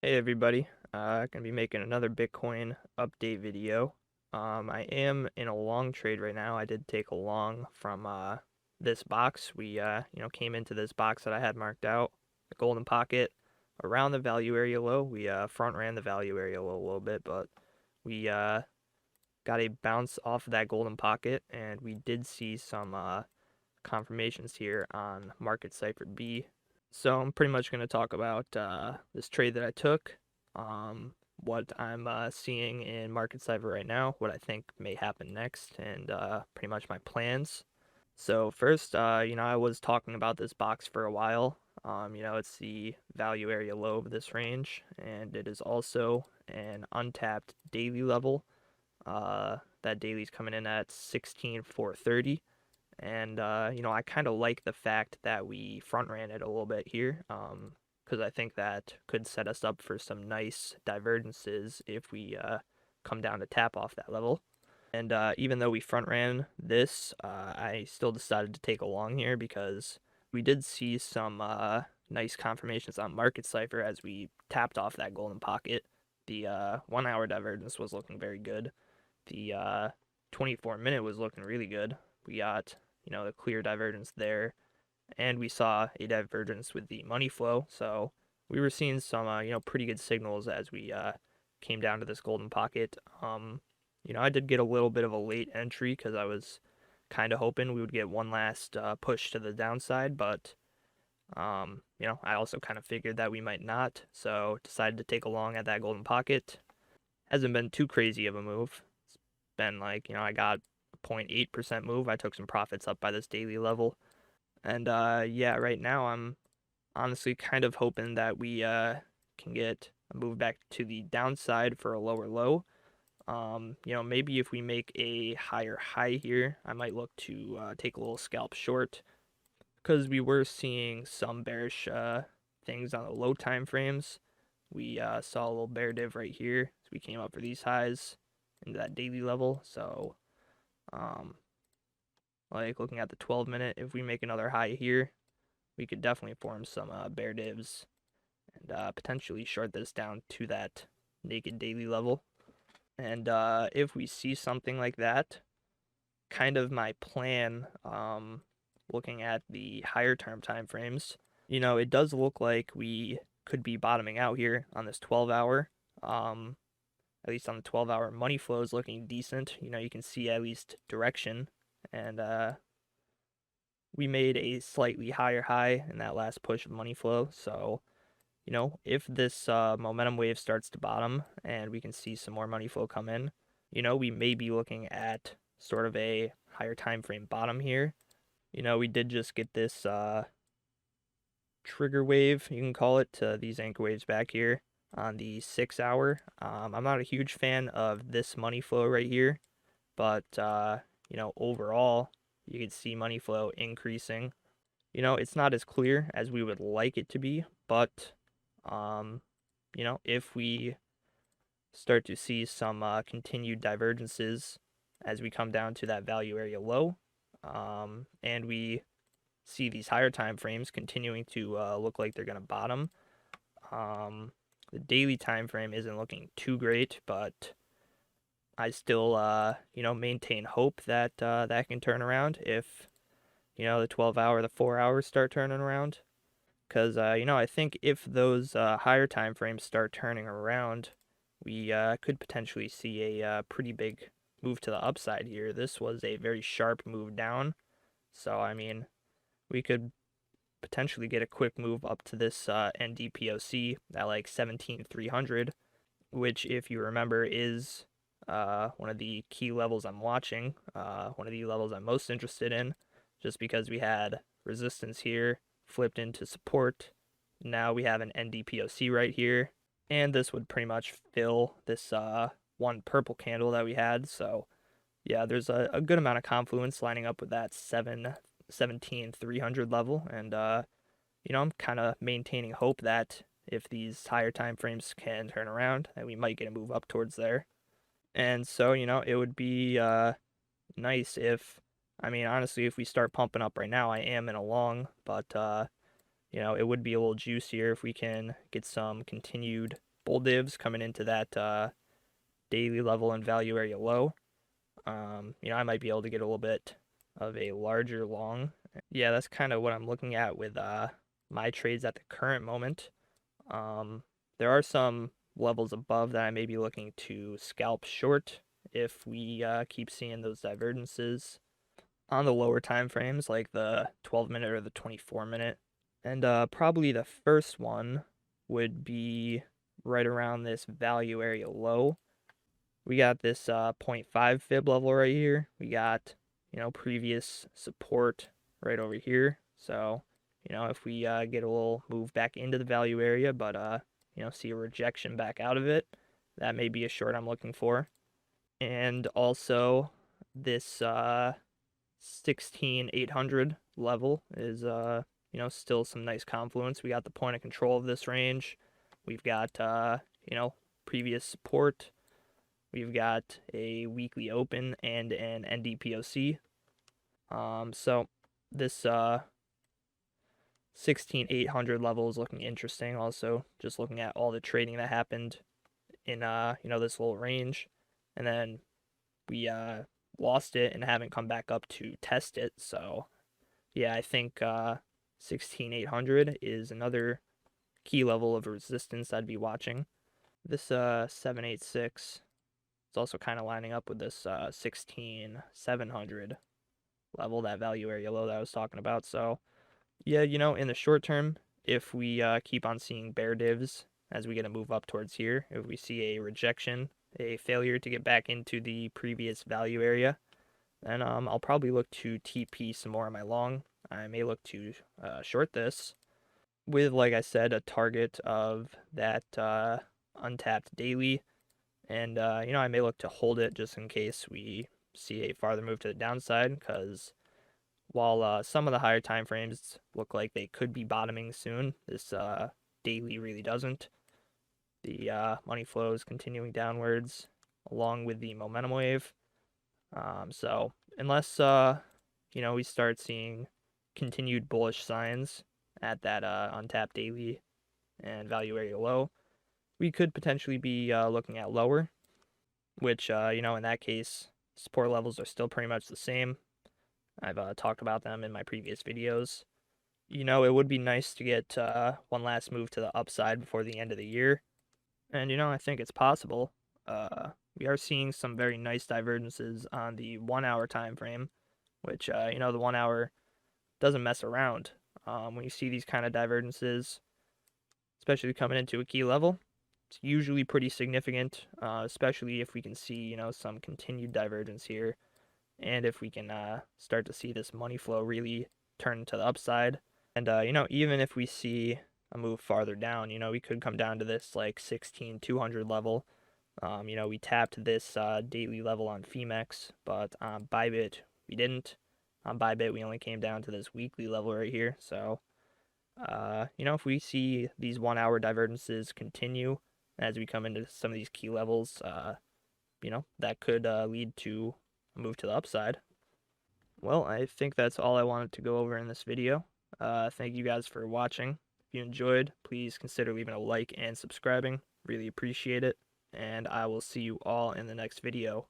Hey everybody, gonna be making another Bitcoin update video. I am in a long trade right now. I did take a long from this box. We came into this box that I had marked out, the golden pocket, around the value area low. We front ran the value area low a little bit, but we got a bounce off of that golden pocket, and we did see some confirmations here on Market Cipher B. So I'm pretty much going to talk about this trade that I took, what I'm seeing in Market Cipher right now, what I think may happen next, and pretty much my plans. So first, I was talking about this box for a while. It's the value area low of this range, and it is also an untapped daily level. That daily's coming in at 16,430. And I kind of like the fact that we front ran it a little bit here, because I think that could set us up for some nice divergences if we come down to tap off that level. And even though we front ran this, I still decided to take a long here because we did see some nice confirmations on Market Cipher as we tapped off that golden pocket. The 1 hour divergence was looking very good. The 24-minute was looking really good. We got the clear divergence there, and we saw a divergence with the money flow. So we were seeing some pretty good signals as we came down to this golden pocket. I did get a little bit of a late entry because I was kind of hoping we would get one last push to the downside, but I also kind of figured that we might not, so decided to take a long at that golden pocket. Hasn't been too crazy of a move. It's been like, I got 0.8% move. I took some profits up by this daily level. And yeah, right now I'm honestly kind of hoping that we can get a move back to the downside for a lower low. Maybe if we make a higher high here, I might look to take a little scalp short because we were seeing some bearish things on the low time frames. We saw a little bear div right here, so we came up for these highs into that daily level. So like looking at the 12-minute, if we make another high here, we could definitely form some bear divs and potentially short this down to that naked daily level. And if we see something like that, kind of my plan, looking at the higher term time frames, it does look like we could be bottoming out here on this 12-hour. At least on the 12-hour, money flow is looking decent. You can see at least direction, and we made a slightly higher high in that last push of money flow. So, if this momentum wave starts to bottom and we can see some more money flow come in, we may be looking at sort of a higher time frame bottom here. We did just get this trigger wave, you can call it, to these anchor waves back here on the 6-hour. I'm not a huge fan of this money flow right here, but overall, you can see money flow increasing. It's not as clear as we would like it to be, but if we start to see some continued divergences as we come down to that value area low, and we see these higher time frames continuing to look like they're going to bottom. The daily time frame isn't looking too great, but I still maintain hope that that can turn around if the 12-hour, the 4 hours start turning around. Because I think if those higher time frames start turning around, we could potentially see a pretty big move to the upside here. This was a very sharp move down, so I mean, we could potentially get a quick move up to this NDPOC at like 17,300, which, if you remember, is one of the key levels I'm watching, one of the levels I'm most interested in, just because we had resistance here flipped into support. Now we have an NDPOC right here, and this would pretty much fill this one purple candle that we had. So yeah, there's a good amount of confluence lining up with that 17,300 level, and I'm kind of maintaining hope that if these higher time frames can turn around, that we might get a move up towards there. And so, it would be nice if, honestly, if we start pumping up right now. I am in a long, but it would be a little juicier if we can get some continued bull divs coming into that daily level and value area low. I might be able to get a little bit of a larger long. Yeah, that's kind of what I'm looking at with my trades at the current moment. There are some levels above that I may be looking to scalp short if we keep seeing those divergences on the lower time frames, like the 12-minute or the 24-minute. And probably the first one would be right around this value area low. We got this 0.5 fib level right here. We got, previous support right over here. So, if we get a little move back into the value area, but, see a rejection back out of it, that may be a short I'm looking for. And also this 16,800 level is, still some nice confluence. We got the point of control of this range. We've got, previous support. We've got a weekly open and an NDPOC. So this 16,800 level is looking interesting. Also, just looking at all the trading that happened in this little range, and then we lost it and haven't come back up to test it. So yeah, I think 16,800 is another key level of resistance I'd be watching. This 786 is also kind of lining up with this 16,700 level, that value area low that I was talking about. So yeah, in the short term, if we keep on seeing bear divs as we get a move up towards here, if we see a rejection, a failure to get back into the previous value area, then I'll probably look to TP some more on my long. I may look to short this with, like I said, a target of that untapped daily. And, I may look to hold it just in case we see a farther move to the downside, because while some of the higher time frames look like they could be bottoming soon, this daily really doesn't. The money flow is continuing downwards along with the momentum wave. So unless, we start seeing continued bullish signs at that untapped daily and value area low, we could potentially be looking at lower, which, in that case, support levels are still pretty much the same. I've talked about them in my previous videos. It would be nice to get one last move to the upside before the end of the year. And, I think it's possible. We are seeing some very nice divergences on the 1 hour time frame, which, the 1 hour doesn't mess around. When you see these kind of divergences, especially coming into a key level, it's usually pretty significant, especially if we can see, some continued divergence here. And if we can start to see this money flow really turn to the upside. And, even if we see a move farther down, we could come down to this like 16,200 level. We tapped this daily level on Femex, but on Bybit, we didn't. On Bybit, we only came down to this weekly level right here. So, if we see these 1 hour divergences continue as we come into some of these key levels, that could lead to a move to the upside. Well, I think that's all I wanted to go over in this video. Thank you guys for watching. If you enjoyed, please consider leaving a like and subscribing. Really appreciate it. And I will see you all in the next video.